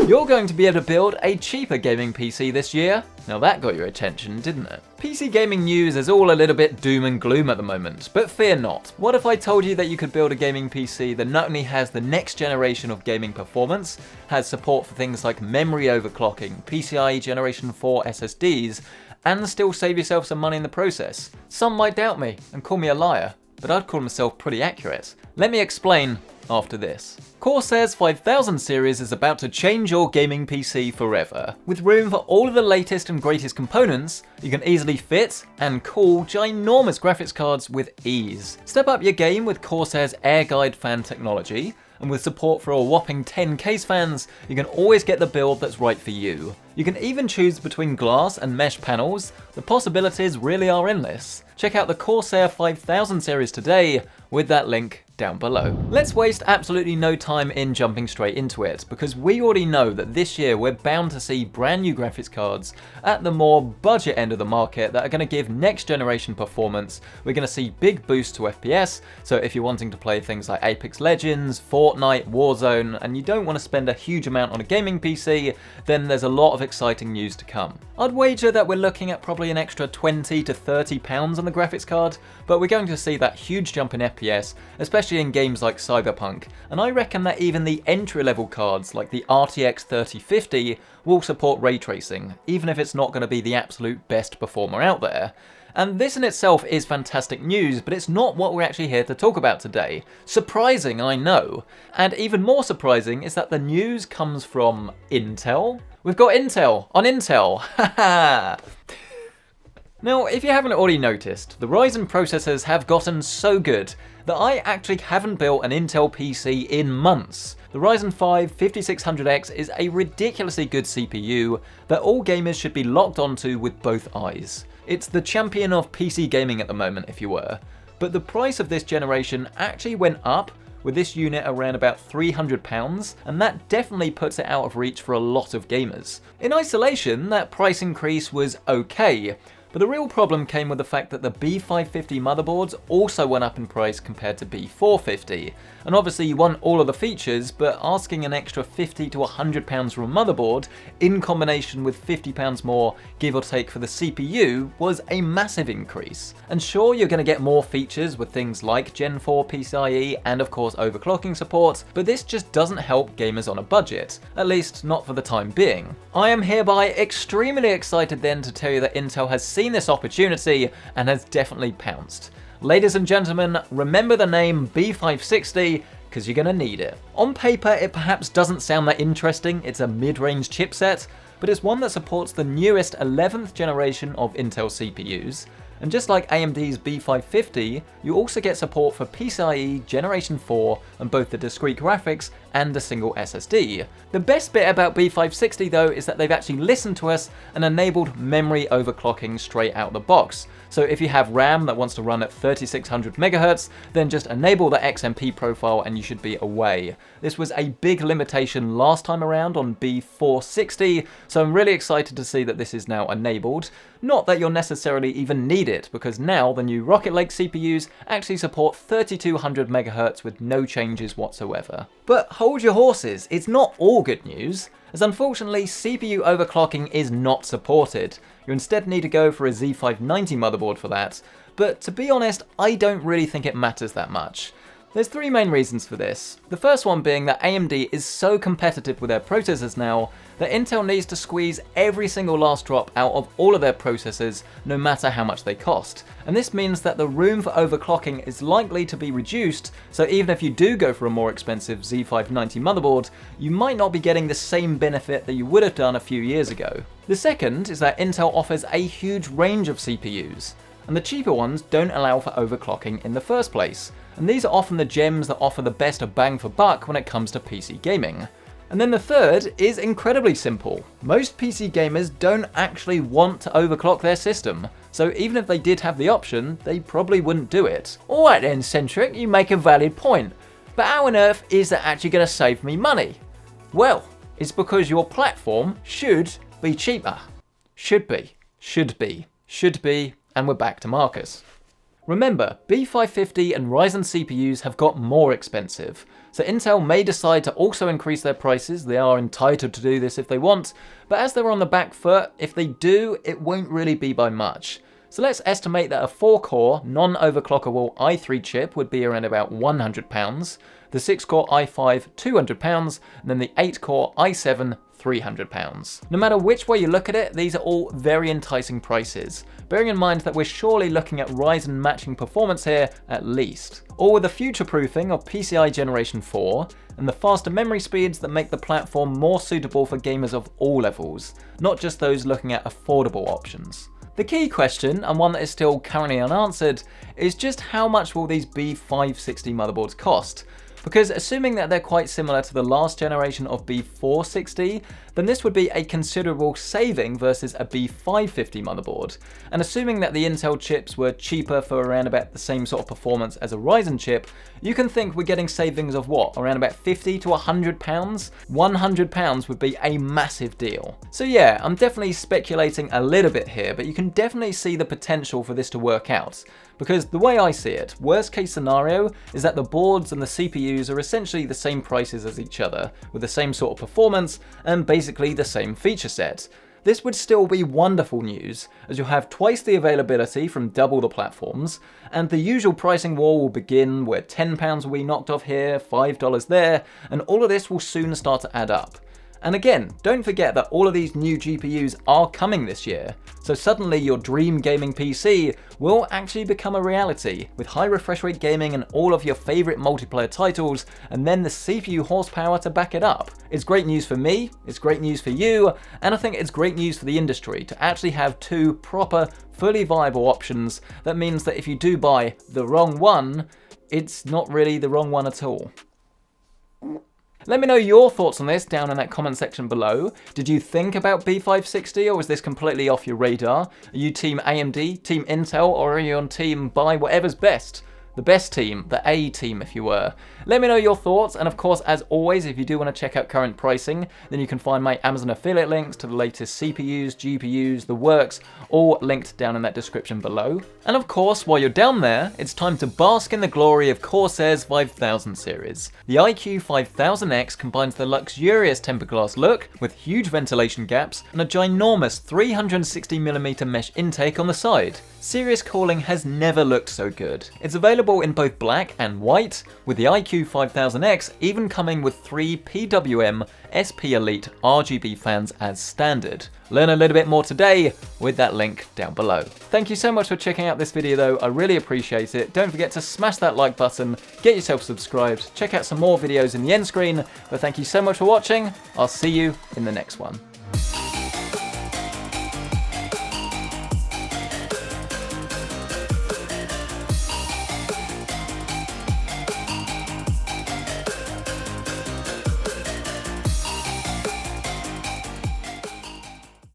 You're going to be able to build a cheaper gaming PC this year. Now that got your attention, didn't it? PC gaming news is all a little bit doom and gloom at the moment, but fear not. What if I told you that you could build a gaming PC that not only has the next generation of gaming performance, has support for things like memory overclocking, PCIe Generation 4 SSDs, and still save yourself some money in the process? Some might doubt me and call me a liar, but I'd call myself pretty accurate. Let me explain after this. Corsair's 5000 series is about to change your gaming PC forever. With room for all of the latest and greatest components, you can easily fit and cool ginormous graphics cards with ease. Step up your game with Corsair's AirGuide fan technology, and with support for a whopping 10 case fans, you can always get the build that's right for you. You can even choose between glass and mesh panels. The possibilities really are endless. Check out the Corsair 5000 series today with that link down below. Let's waste absolutely no time in jumping straight into it, because we already know that this year we're bound to see brand new graphics cards at the more budget end of the market that are going to give next generation performance. We're going to see big boosts to FPS, so if you're wanting to play things like Apex Legends, Fortnite, Warzone, and you don't want to spend a huge amount on a gaming PC, then there's a lot of exciting news to come. I'd wager that we're looking at probably an extra £20 to £30 on the graphics card, but we're going to see that huge jump in FPS, especially in games like Cyberpunk, and I reckon that even the entry-level cards like the RTX 3050 will support ray tracing, even if it's not going to be the absolute best performer out there. And this in itself is fantastic news, but it's not what we're actually here to talk about today. Surprising, I know. And even more surprising is that the news comes from Intel. We've got Intel on Intel, haha! Now, if you haven't already noticed, the Ryzen processors have gotten so good that I actually haven't built an Intel PC in months. The Ryzen 5 5600X is a ridiculously good CPU that all gamers should be locked onto with both eyes. It's the champion of PC gaming at the moment, if you were. But the price of this generation actually went up, with this unit around about £300, and that definitely puts it out of reach for a lot of gamers. In isolation, that price increase was okay, but the real problem came with the fact that the B550 motherboards also went up in price compared to B450. And obviously you want all of the features, but asking an extra £50 to £100 for a motherboard, in combination with £50 more, give or take, for the CPU, was a massive increase. And sure, you're going to get more features with things like Gen 4 PCIe and of course overclocking support, but this just doesn't help gamers on a budget, at least not for the time being. I am hereby extremely excited then to tell you that Intel has seen this opportunity and has definitely pounced. Ladies and gentlemen, remember the name B560 because you're going to need it. On paper, it perhaps doesn't sound that interesting. It's a mid-range chipset, but it's one that supports the newest 11th generation of Intel CPUs. And just like AMD's B550, you also get support for PCIe Generation 4 and both the discrete graphics and a single SSD. The best bit about B560 though is that they've actually listened to us and enabled memory overclocking straight out the box. So if you have RAM that wants to run at 3600 MHz, then just enable the XMP profile and you should be away. This was a big limitation last time around on B460, so I'm really excited to see that this is now enabled. Not that you'll necessarily even need it, because now the new Rocket Lake CPUs actually support 3200 MHz with no changes whatsoever. But hold your horses, it's not all good news, as unfortunately CPU overclocking is not supported. You instead need to go for a Z590 motherboard for that, but to be honest, I don't really think it matters that much. There's three main reasons for this. The first one being that AMD is so competitive with their processors now that Intel needs to squeeze every single last drop out of all of their processors, no matter how much they cost. And this means that the room for overclocking is likely to be reduced, so even if you do go for a more expensive Z590 motherboard, you might not be getting the same benefit that you would have done a few years ago. The second is that Intel offers a huge range of CPUs, and the cheaper ones don't allow for overclocking in the first place. And these are often the gems that offer the best bang for buck when it comes to PC gaming. And then the third is incredibly simple. Most PC gamers don't actually want to overclock their system, so even if they did have the option, they probably wouldn't do it. Alright then, Centric, you make a valid point, but how on earth is that actually going to save me money? Well, it's because your platform should be cheaper. Should be, and we're back to Marcus. Remember, B550 and Ryzen CPUs have got more expensive, so Intel may decide to also increase their prices. They are entitled to do this if they want, but as they're on the back foot, if they do, it won't really be by much. So let's estimate that a 4-core, non-overclockable i3 chip would be around about £100, the 6-core i5 £200, and then the 8-core i7 £300. No matter which way you look at it, these are all very enticing prices, bearing in mind that we're surely looking at Ryzen matching performance here at least, all with the future-proofing of PCI Generation 4 and the faster memory speeds that make the platform more suitable for gamers of all levels, not just those looking at affordable options. The key question, and one that is still currently unanswered, is just how much will these B560 motherboards cost? Because assuming that they're quite similar to the last generation of B460, then this would be a considerable saving versus a B550 motherboard. And assuming that the Intel chips were cheaper for around about the same sort of performance as a Ryzen chip, you can think we're getting savings of what, around about 50 to 100 pounds? 100 pounds would be a massive deal. So yeah, I'm definitely speculating a little bit here, but you can definitely see the potential for this to work out. Because the way I see it, worst case scenario is that the boards and the CPUs are essentially the same prices as each other, with the same sort of performance and basically the same feature set. This would still be wonderful news, as you'll have twice the availability from double the platforms, and the usual pricing war will begin where £10 will be knocked off here, $5 there, and all of this will soon start to add up. And again, don't forget that all of these new GPUs are coming this year, so suddenly your dream gaming PC will actually become a reality, with high refresh rate gaming and all of your favourite multiplayer titles, and then the CPU horsepower to back it up. It's great news for me, it's great news for you, and I think it's great news for the industry to actually have two proper, fully viable options. That means that if you do buy the wrong one, it's not really the wrong one at all. Let me know your thoughts on this down in that comment section below. Did you think about B560, or was this completely off your radar? Are you team AMD, team Intel, or are you on team buy whatever's best? The best team, the A team if you were. Let me know your thoughts, and of course, as always, if you do want to check out current pricing, then you can find my Amazon affiliate links to the latest CPUs, GPUs, the works, all linked down in that description below. And of course, while you're down there, it's time to bask in the glory of Corsair's 5000 series. The iQ 5000X combines the luxurious tempered glass look with huge ventilation gaps and a ginormous 360mm mesh intake on the side. Serious cooling has never looked so good. It's available in both black and white, with the iQ 5000X even coming with 3 PWM SP Elite RGB fans as standard. Learn a little bit more today with that link down below. Thank you so much for checking out this video though, I really appreciate it. Don't forget to smash that like button, get yourself subscribed, check out some more videos in the end screen, but thank you so much for watching. I'll see you in the next one.